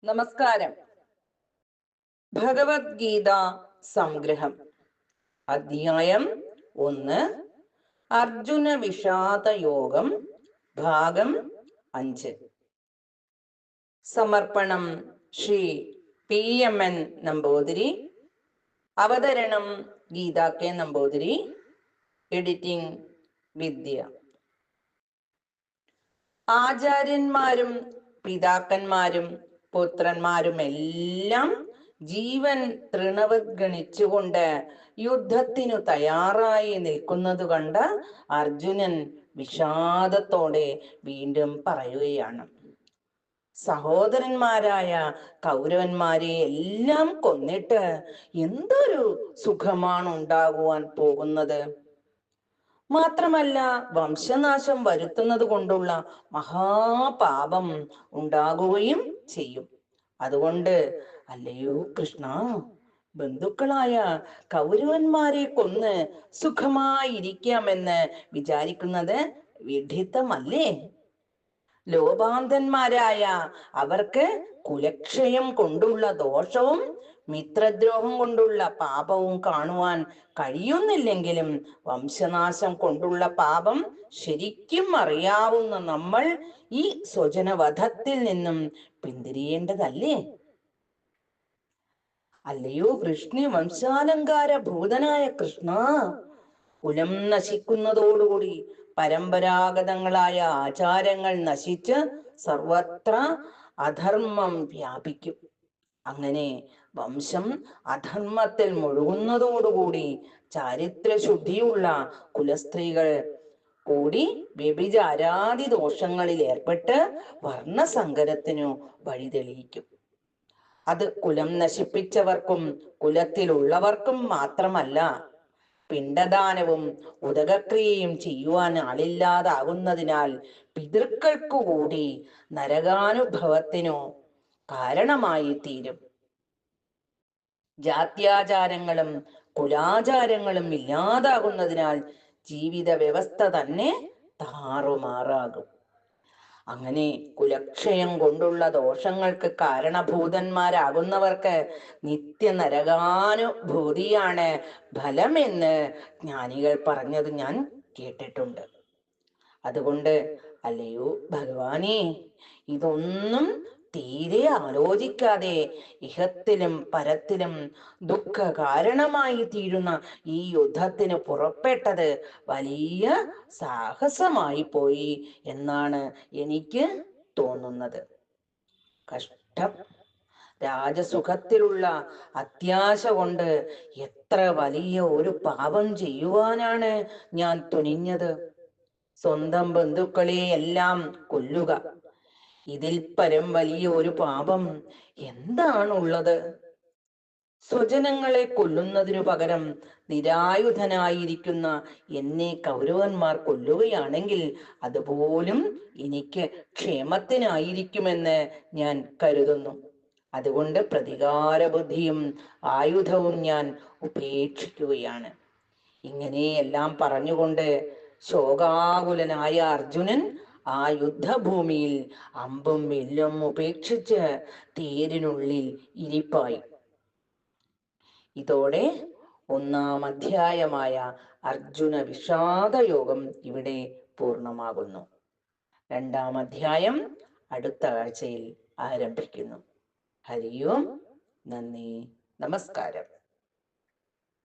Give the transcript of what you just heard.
നമസ്കാരം. ഭഗവത്ഗീത സംഗ്രഹം അധ്യായം 1 അർജുന വിഷാദ യോഗം ഭാഗം 5. സമർപ്പണം ശ്രീ PMN നമ്പൂതിരി. അവതരണം ഗീത കെ നമ്പൂതിരി. എഡിറ്റിംഗ് വിദ്യ. ആചാര്യന്മാരും പിതാക്കന്മാരും പുത്രന്മാരുമെല്ലാം ജീവൻ തൃണവത്ഗണിച്ചുകൊണ്ട് യുദ്ധത്തിനു തയ്യാറായി നിൽക്കുന്നത് കണ്ട അർജുനൻ വിഷാദത്തോടെ വീണ്ടും പറയുകയാണ്: സഹോദരന്മാരായ കൗരവന്മാരെ എല്ലാം കൊന്നിട്ട് എന്തൊരു സുഖമാണ് ഉണ്ടാകുവാൻ പോകുന്നത്? മാത്രമല്ല, വംശനാശം വരുത്തുന്നത് കൊണ്ടുള്ള മഹാപാപം ഉണ്ടാകുകയും ചെയ്യും. അതുകൊണ്ട് അല്ലയോ കൃഷ്ണ, ബന്ധുക്കളായ കൗരവന്മാരെ കൊന്ന് സുഖമായിരിക്കാമെന്ന് വിചാരിക്കുന്നത് വിഡ്ഢിത്തമല്ലേ? ലോഭാന്തന്മാരായ അവർക്ക് കുലക്ഷയം കൊണ്ടുള്ള ദോഷവും മിത്രദ്രോഹം കൊണ്ടുള്ള പാപവും കാണുവാൻ കഴിയുന്നില്ലെങ്കിലും വംശനാശം കൊണ്ടുള്ള പാപം ശരിക്കും അറിയാവുന്ന നമ്മൾ ഈ സ്വജനവധത്തിൽ നിന്നും പിന്തിരിയേണ്ടതല്ലേ? അല്ലയോ വൃഷ്ണി വംശാലങ്കാര ഭൂതനായ കൃഷ്ണ, കുലം നശിക്കുന്നതോടുകൂടി പരമ്പരാഗതങ്ങളായ ആചാരങ്ങൾ നശിച്ച് സർവത്ര അധർമ്മം വ്യാപിക്കും. അങ്ങനെ വംശം അധർമ്മത്തിൽ മുഴുകുന്നതോടുകൂടി ചാരിത്രശുദ്ധിയുള്ള കുലസ്ത്രീകൾ കൂടി വ്യഭിചാരാദി ദോഷങ്ങളിൽ ഏർപ്പെട്ട് വർണ്ണസങ്കരത്തിനു വഴിതെളിയിക്കും. അത് കുലം നശിപ്പിച്ചവർക്കും കുലത്തിലുള്ളവർക്കും മാത്രമല്ല, പിണ്ടദാനവും ഉദകക്രിയയും ചെയ്യുവാൻ ആളില്ലാതാകുന്നതിനാൽ പിതൃക്കൾക്കു കൂടി നരകാനുഭവത്തിനു കാരണമായി തീരും. ജാത്യാചാരങ്ങളും കുലാചാരങ്ങളും ഇല്ലാതാകുന്നതിനാൽ ജീവിത വ്യവസ്ഥ തന്നെ താറുമാറാകും. അങ്ങനെ കുലക്ഷയം കൊണ്ടുള്ള ദോഷങ്ങൾക്ക് കാരണഭൂതന്മാരാകുന്നവർക്ക് നിത്യ നരകാനുഭൂതിയാണ് ഫലമെന്ന് ജ്ഞാനികൾ പറഞ്ഞത് ഞാൻ കേട്ടിട്ടുണ്ട്. അതുകൊണ്ട് അല്ലയോ ഭഗവാനെ, ഇതൊന്നും തീരെ ആലോചിക്കാതെ ഇഹത്തിലും പരത്തിലും ദുഃഖ കാരണമായി തീരുന്ന ഈ യുദ്ധത്തിന് പുറപ്പെട്ടത് വലിയ സാഹസമായി പോയി എന്നാണ് എനിക്ക് തോന്നുന്നത്. കഷ്ടം! രാജസുഖത്തിലുള്ള അത്യാശ കൊണ്ട് എത്ര വലിയ ഒരു പാപം ചെയ്യുവാനാണ് ഞാൻ തുനിഞ്ഞത്. സ്വന്തം ബന്ധുക്കളെ എല്ലാം കൊല്ലുക, ഇതിൽ പരം വലിയ ഒരു പാപം എന്താണുള്ളത്? സ്വജനങ്ങളെ കൊല്ലുന്നതിനു പകരം നിരായുധനായിരിക്കുന്ന എന്നെ കൗരവന്മാർ കൊല്ലുകയാണെങ്കിൽ അതുപോലും എനിക്ക് ക്ഷേമത്തിനായിരിക്കുമെന്ന് ഞാൻ കരുതുന്നു. അതുകൊണ്ട് പ്രതികാര ബുദ്ധിയും ആയുധവും ഞാൻ ഉപേക്ഷിക്കുകയാണ്. ഇങ്ങനെയെല്ലാം പറഞ്ഞുകൊണ്ട് ശോകാകുലനായ അർജുനൻ ആ യുദ്ധഭൂമിയിൽ അമ്പും വില്ലും ഉപേക്ഷിച്ച് തേരിനുള്ളിൽ ഇരിപ്പായി. ഇതോടെ 1-ാം അധ്യായമായ അർജുന വിഷാദയോഗം ഇവിടെ പൂർണ്ണമാകുന്നു. 2-ാം അധ്യായം അടുത്ത ആഴ്ചയിൽ ആരംഭിക്കുന്നു. ഹരി ഓം. നന്ദി. നമസ്കാരം.